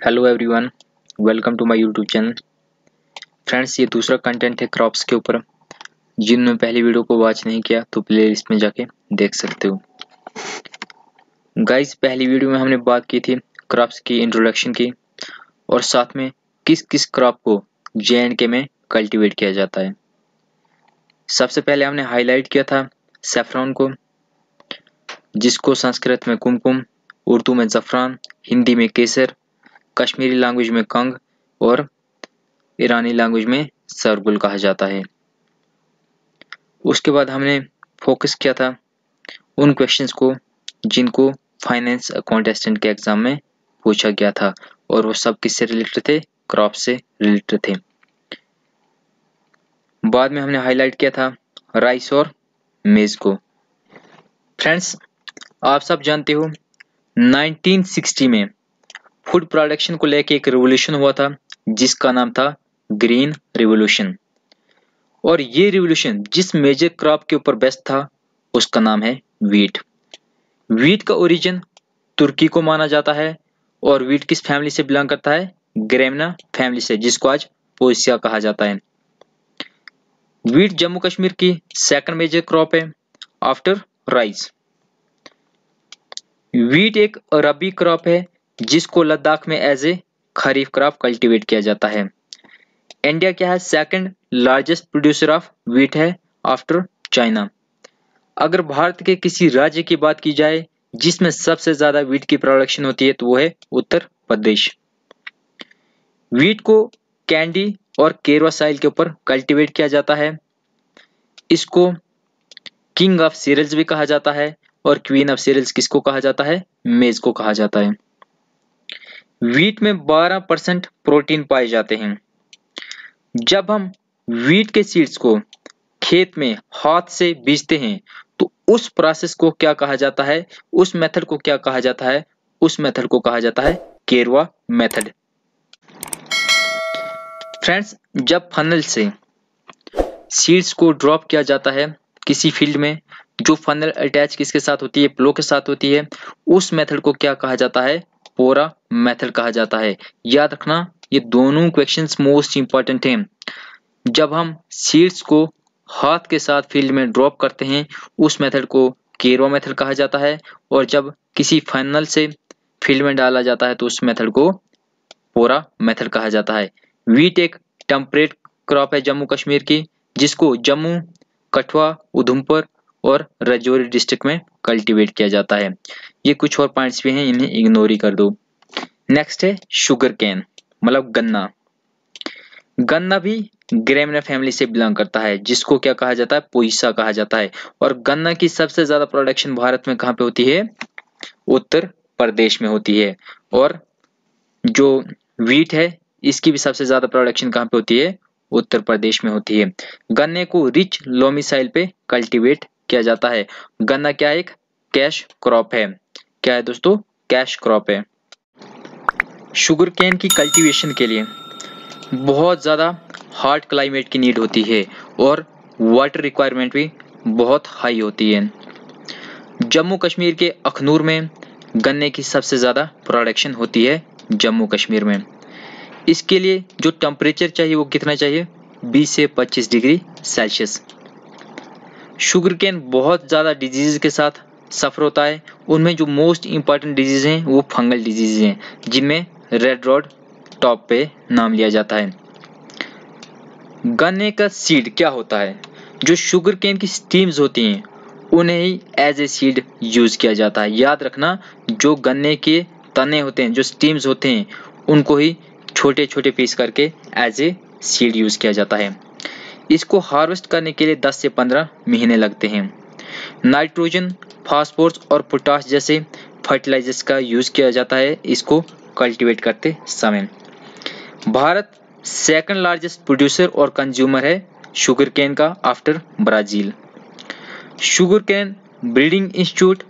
Hello everyone, welcome to my YouTube channel. Friends, ये दूसरा content है क्रॉप्स के ऊपर। जिन्होंने पहली वीडियो को वॉच नहीं किया तो प्लेलिस्ट में जाके देख सकते हो। गाइस, पहली वीडियो में हमने बात की थी क्रॉप्स की इंट्रोडक्शन की और साथ में किस किस क्रॉप को J&K में कल्टीवेट किया जाता है। सबसे पहले हमने हाईलाइट किया था सैफरॉन को, जिसको संस्कृत में कुमकुम, उर्दू में जफरान, हिंदी में केसर, कश्मीरी लैंग्वेज में कंग और ईरानी लैंग्वेज में सरगुल कहा जाता है। उसके बाद हमने फोकस किया था उन क्वेश्चंस को जिनको फाइनेंस अकाउंटेंट के एग्जाम में पूछा गया था और वो सब किससे रिलेटेड थे? क्रॉप से रिलेटेड थे। बाद में हमने हाईलाइट किया था राइस और मेज को। फ्रेंड्स, आप सब जानते हो 1960 में फूड प्रोडक्शन को लेके एक रिवोल्यूशन हुआ था जिसका नाम था ग्रीन रिवोल्यूशन। और ये रिवोल्यूशन जिस मेजर क्रॉप के ऊपर बेस्ड था उसका नाम है वीट। वीट का ओरिजिन तुर्की को माना जाता है और वीट किस फैमिली से बिलोंग करता है? ग्रेमिना फैमिली से, जिसको आज पोएसिया कहा जाता है। वीट जम्मू कश्मीर की सेकंड मेजर क्रॉप है आफ्टर राइस। वीट एक रबी क्रॉप है जिसको लद्दाख में as a kharif crop cultivate किया जाता है। इंडिया क्या है? Second largest producer of wheat है आफ्टर चाइना। अगर भारत के किसी राज्य की बात की जाए जिसमें सबसे ज्यादा वीट की प्रोडक्शन होती है तो वो है उत्तर प्रदेश। वीट को कैंडी और केरवा साइल के ऊपर कल्टीवेट किया जाता है। इसको किंग ऑफ सीरियल्स भी कहा जाता है और क्वीन ऑफ सीरियल्स किसको कहा जाता है? मेज को कहा जाता है। वीट में 12% प्रोटीन पाए जाते हैं। जब हम वीट के सीड्स को खेत में हाथ से बीजते हैं तो उस प्रोसेस को क्या कहा जाता है? उस मेथड को क्या कहा जाता है? उस मेथड को कहा जाता है केरवा मेथड। फ्रेंड्स, जब फनल से सीड्स को ड्रॉप किया जाता है किसी फील्ड में, जो फनल अटैच किसके साथ होती है? प्लो के साथ होती है। उस मेथड को क्या कहा जाता है? पोरा मेथड कहा जाता है। याद रखना, ये दोनों क्वेश्चंस मोस्ट इंपॉर्टेंट हैं। जब हम सीड्स को हाथ के साथ फील्ड में ड्रॉप करते हैं उस मेथड को केरवा मेथड कहा जाता है और जब किसी फनल से फील्ड में डाला जाता है तो उस मेथड को पोरा मेथड कहा जाता है। वीट एक टेम्परेट क्रॉप है जम्मू कश्मीर की, जिसको जम्मू, कठुआ, उधमपुर और राजौरी डिस्ट्रिक्ट में कल्टीवेट किया जाता है। ये कुछ और पॉइंट्स भी हैं, इन्हें इग्नोर ही कर दो। नेक्स्ट है शुगर केन, मतलब गन्ना। गन्ना भी ग्रेमिना फैमिली से बिलोंग करता है, जिसको क्या कहा जाता है? पोइसा कहा जाता है। और गन्ना की सबसे ज्यादा प्रोडक्शन भारत में कहाँ पे होती है? उत्तर प्रदेश में होती है। और जो वीट है इसकी भी सबसे ज्यादा प्रोडक्शन कहाँ पे होती है? उत्तर प्रदेश में होती है। गन्ने को रिच लोमी साइल पे कल्टीवेट किया जाता है। गन्ना क्या एक कैश क्रॉप है? क्या है दोस्तों? कैश क्रॉप है। शुगर केन की कल्टीवेशन के लिए बहुत ज़्यादा हॉट क्लाइमेट की नीड होती है और वाटर रिक्वायरमेंट भी बहुत हाई होती है। जम्मू कश्मीर के अखनूर में गन्ने की सबसे ज़्यादा प्रोडक्शन होती है जम्मू कश्मीर में। इसके लिए जो टेम्परेचर चाहिए वो कितना चाहिए? 20 से 25 डिग्री सेल्सियस। शुगर केन बहुत ज़्यादा डिजीज के साथ सफ़र होता है। उनमें जो मोस्ट इम्पॉर्टेंट डिजीज हैं वो फंगल डिजीज हैं, जिनमें रेड रॉड टॉप पे नाम लिया जाता है। गन्ने का सीड क्या होता है? जो शुगर केन की स्टीम्स होती हैं उन्हें ही एज ए सीड यूज किया जाता है। याद रखना, जो गन्ने के तने होते हैं, जो स्टीम्स होते हैं, उनको ही छोटे छोटे पीस करके एज ए सीड यूज किया जाता है। इसको हार्वेस्ट करने के लिए 10 से 15 महीने लगते हैं। नाइट्रोजन, फास्फोरस और पोटाश जैसे फर्टिलाइजर्स का यूज किया जाता है इसको कल्टीवेट करते समय। भारत सेकंड लार्जेस्ट प्रोड्यूसर और कंज्यूमर है शुगर केन का after Brazil. Sugar cane breeding institute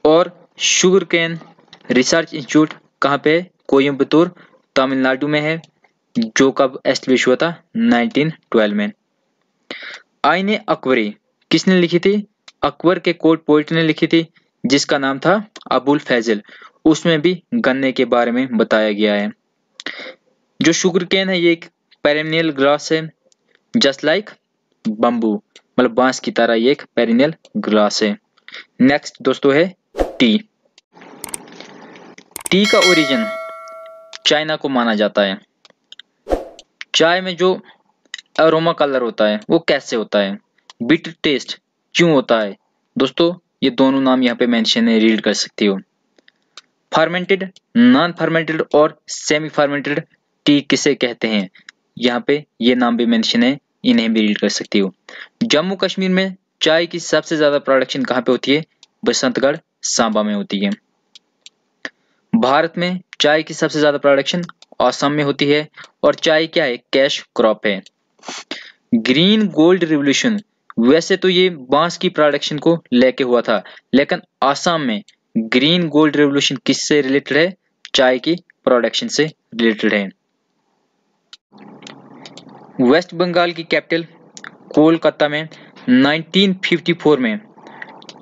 और शुगर केन रिसर्च इंस्टीट्यूट कहाँ पे है? कोयम्बतूर, तमिलनाडु में है, जो कब एस्टेब्लिश हुआ था? 1912 में। आईने अकबरी किसने लिखी थी? अकबर के कोर्ट पोएट ने लिखी थी, जिसका नाम था अबुल फैजल। उसमें भी गन्ने के बारे में बताया गया है। जो शुगर केन है ये एक पेरेनियल ग्रास है, जस्ट लाइक बम्बू, मतलब बांस की तरह ये एक पेरेनियल ग्रास है। नेक्स्ट दोस्तों है टी। टी का ओरिजिन चाइना को माना जाता है। चाय में जो अरोमा कलर होता है वो कैसे होता है, बिटर टेस्ट क्यों होता है, दोस्तों ये दोनों नाम यहाँ पे मेंशन है, रीड कर सकते हो। फर्मेंटेड, नॉन फर्मेंटेड और सेमी फर्मेंटेड टी किसे कहते हैं, यहाँ पे ये नाम भी मेंशन है, इन्हें भी रीड कर सकते हो। जम्मू कश्मीर में चाय की सबसे ज्यादा प्रोडक्शन कहाँ पे होती है, बसंतगढ़ सांबा में होती है। भारत में चाय की सबसे ज्यादा प्रोडक्शन असम में होती है और चाय क्या है, कैश क्रॉप है। ग्रीन गोल्ड रिवोल्यूशन, वैसे तो ये बांस की प्रोडक्शन को लेके हुआ था, लेकिन असम में ग्रीन गोल्ड रिवोल्यूशन किससे रिलेटेड है, चाय की प्रोडक्शन से रिलेटेड है। वेस्ट बंगाल की कैपिटल कोलकाता में 1954 में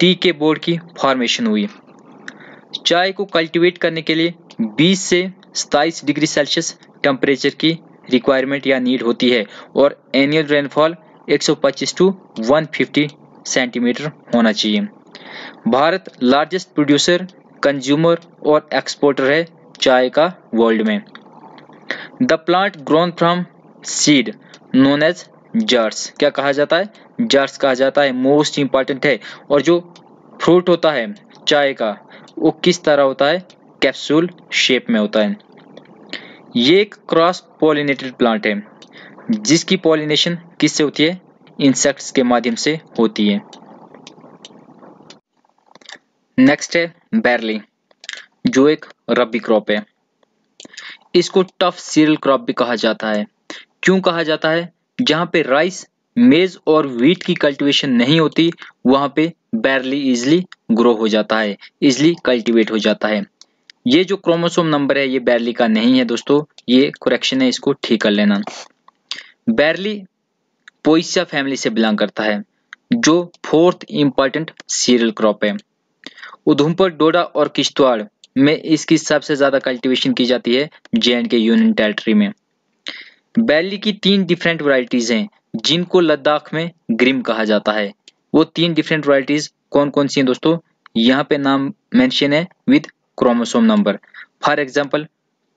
टी के बोर्ड की फॉर्मेशन हुई। चाय को कल्टीवेट करने के लिए 20 से 27 डिग्री सेल्सियस टेम्परेचर की रिक्वायरमेंट या नीड होती है और एनुअल रेनफॉल 125 टू 150 सेंटीमीटर होना चाहिए। भारत लार्जेस्ट प्रोड्यूसर, कंज्यूमर और एक्सपोर्टर है चाय का वर्ल्ड में। The plant grown from seed known as jars, क्या कहा जाता है, जर्स कहा जाता है, मोस्ट इंपॉर्टेंट है। और जो फ्रूट होता है चाय का वो किस तरह होता है, कैप्सूल शेप में होता है। ये एक क्रॉस पॉलिनेटेड प्लांट है जिसकी पॉलिनेशन किससे होती है, इंसेक्ट्स के माध्यम से होती है। नेक्स्ट है बैरली, जो एक रबी क्रॉप है। इसको टफ सीरियल क्रॉप भी कहा जाता है। क्यों कहा जाता है, जहां पे राइस, मेज और व्हीट की कल्टीवेशन नहीं होती वहां पे बैरली इजिली ग्रो हो जाता है, इजिली कल्टीवेट हो जाता है। ये जो क्रोमोसोम नंबर है ये बैरली का नहीं है दोस्तों, ये करेक्शन है, इसको ठीक कर लेना। बैरली पोइसिया फैमिली से बिलोंग करता है जो 4th इंपॉर्टेंट सीरियल क्रॉप है। उधमपुर, डोडा और किश्तवाड़ में इसकी सबसे ज्यादा कल्टीवेशन की जाती है जे&के यूनियन टेरिटरी में। बैरली की 3 डिफरेंट वैरायटीज हैं जिनको लद्दाख में ग्रिम कहा जाता है। वो 3 डिफरेंट वैरायटीज कौन कौन सी हैं दोस्तों, यहाँ पे नाम मेंशन है with chromosome number. For example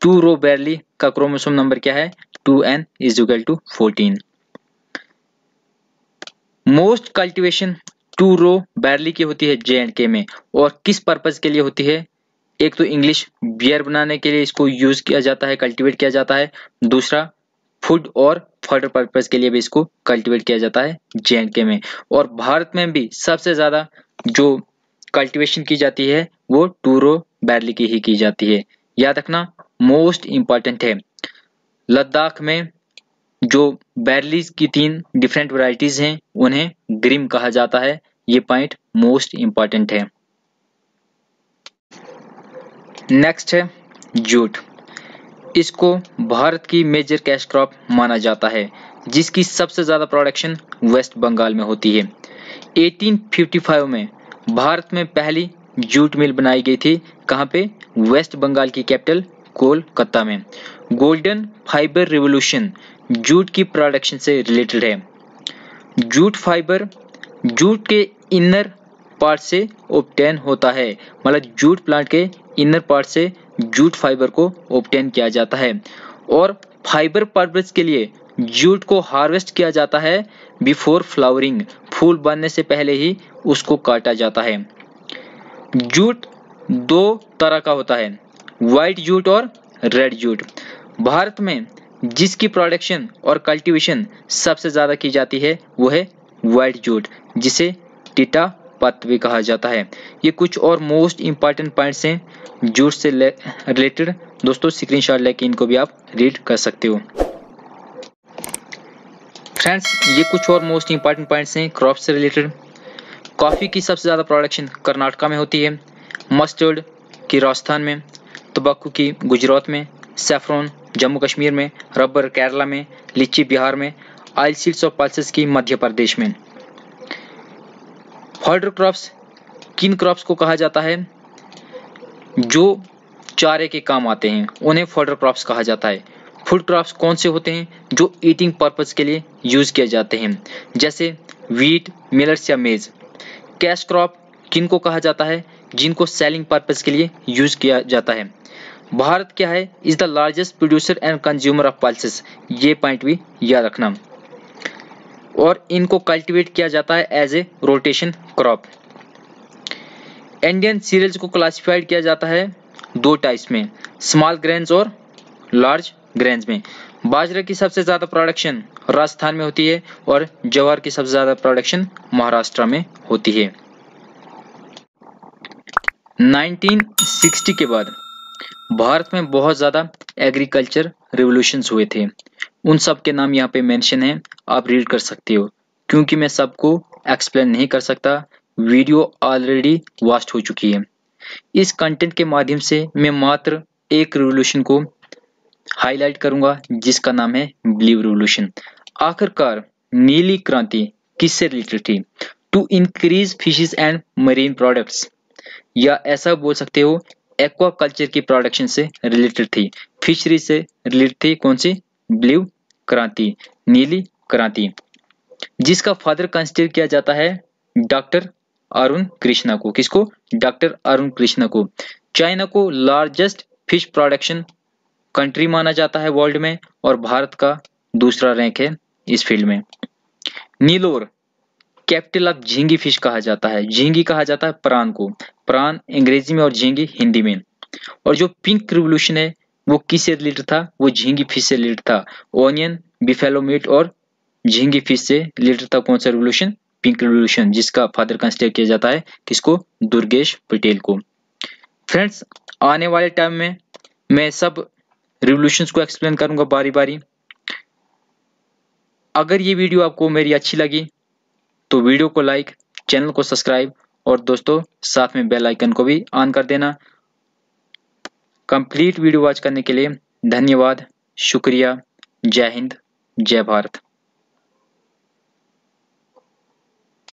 2 row barley का क्रोमोसोम नंबर क्या है, 2n = 14। मोस्ट कल्टीवेशन 2 रो बैरली की होती है जे&के में, और किस पर्पज के लिए होती है, एक तो इंग्लिश बियर बनाने के लिए इसको यूज किया जाता है, कल्टीवेट किया जाता है। दूसरा फूड और फर्दर पर्पज के लिए भी इसको कल्टीवेट किया जाता है जे&के में। और भारत में भी सबसे ज्यादा जो कल्टीवेशन की जाती है वो 2 रो बैरली की ही की जाती है। याद रखना, मोस्ट इंपॉर्टेंट है। लद्दाख में जो बैरलीज की 3 डिफरेंट वैरायटीज हैं उन्हें ग्रिम कहा जाता है, ये पॉइंट मोस्ट इंपॉर्टेंट है। नेक्स्ट है जूट। इसको भारत की मेजर कैश क्रॉप माना जाता है जिसकी सबसे ज्यादा प्रोडक्शन वेस्ट बंगाल में होती है। 1855 में भारत में पहली जूट मिल बनाई गई थी, कहाँ पे, वेस्ट बंगाल की कैपिटल कोलकाता में। गोल्डन फाइबर रिवॉल्यूशन जूट की प्रोडक्शन से रिलेटेड है। जूट फाइबर जूट के इनर पार्ट से ऑब्टेन होता है, मतलब जूट प्लांट के इनर पार्ट से जूट फाइबर को ऑब्टेन किया जाता है और फाइबर पर्पस के लिए जूट को हार्वेस्ट किया जाता है बिफोर फ्लावरिंग, फूल बनने से पहले ही उसको काटा जाता है। जूट 2 तरह का होता है, व्हाइट जूट और रेड जूट। भारत में जिसकी प्रोडक्शन और कल्टीवेशन सबसे ज्यादा की जाती है वो है व्हाइट जूट, जिसे टीटा पत्त भी कहा जाता है। ये कुछ और मोस्ट इंपॉर्टेंट पॉइंट्स हैं जूट से रिलेटेड, दोस्तों स्क्रीनशॉट लेके इनको भी आप रीड कर सकते हो। फ्रेंड्स, ये कुछ और मोस्ट इंपॉर्टेंट पॉइंट्स हैं क्रॉप से रिलेटेड। कॉफी की सबसे ज्यादा प्रोडक्शन कर्नाटका में होती है, मस्टर्ड की राजस्थान में, तंबाकू की गुजरात में, सैफरॉन जम्मू कश्मीर में, रबर केरला में, लीची बिहार में, ऑयल सीड्स और पल्सेस की मध्य प्रदेश में। फॉडर क्रॉप्स किन क्रॉप्स को कहा जाता है, जो चारे के काम आते हैं उन्हें फॉडर क्रॉप्स कहा जाता है। फूड क्रॉप्स कौन से होते हैं जो ईटिंग पर्पज के लिए यूज किए जाते हैं, जैसे वीट, मिलेट्स या मेज। कैश क्रॉप किनको कहा जाता है, जिनको सेलिंग पर्पज के लिए यूज किया जाता है। भारत क्या है, is the largest producer and consumer of pulses, ये पॉइंट भी याद रखना। और इनको कल्टीवेट किया जाता है as a rotation crop. Indian cereals को क्लासिफाइड किया जाता है दो टाइप्स में, स्मॉल ग्रेन्स और लार्ज ग्रेन्स में। बाजरे की सबसे ज्यादा प्रोडक्शन राजस्थान में होती है और ज्वार की सबसे ज्यादा प्रोडक्शन महाराष्ट्र में होती है। 1960 के बाद भारत में बहुत ज्यादा एग्रीकल्चर रिवोल्यूशंस हुए थे। उन सब के नाम यहाँ पे मेंशन है, आप रीड कर सकते हो। क्योंकि मैं सबको एक्सप्लेन नहीं कर सकता, वीडियो ऑलरेडी वास्ट हो चुकी है। इस कंटेंट के माध्यम से मैं मात्र एक रिवोल्यूशन को हाईलाइट करूंगा जिसका नाम है ब्लू रिवोल्यूशन। आखिरकार नीली क्रांति किससे रिलेटेड थी? To increase fishes and marine products, या ऐसा बोल सकते हो एक्वा कल्चर की प्रोडक्शन से रिलेटेड थी, फिशरी से रिलेटेड थी। कौन सी? ब्लू क्रांति, नीली क्रांति, जिसका फादर कंसिडर किया जाता है डॉक्टर अरुण कृष्णा को। किसको? डॉक्टर अरुण कृष्णा को। चाइना को लार्जेस्ट फिश प्रोडक्शन कंट्री माना जाता है वर्ल्ड में, और भारत का दूसरा रैंक है इस फील्ड में। नीलोर कैपिटल ऑफ झींगी फिश कहा जाता है। झींगी कहा जाता है प्राण को, प्राण अंग्रेजी में और झींगी हिंदी में। और जो पिंक रिवोल्यूशन है वो किससे रिलेटेड था? वो झींगी फिश से रिलेटेड था। ओनियन, बिफेलो मीट और झींगी फिश से रिलेटेड था। कौन सा रिवोल्यूशन? पिंक रिवोल्यूशन, जिसका फादर कंसिडर किया जाता है किसको? दुर्गेश पटेल को। फ्रेंड्स, आने वाले टाइम में मैं सब रिवोल्यूशंस को एक्सप्लेन करूंगा बारी बारी। अगर ये वीडियो आपको मेरी अच्छी लगी तो वीडियो को लाइक, चैनल को सब्सक्राइब और दोस्तों साथ में बेल आइकन को भी ऑन कर देना। कंप्लीट वीडियो वॉच करने के लिए धन्यवाद, शुक्रिया, जय हिंद, जय भारत।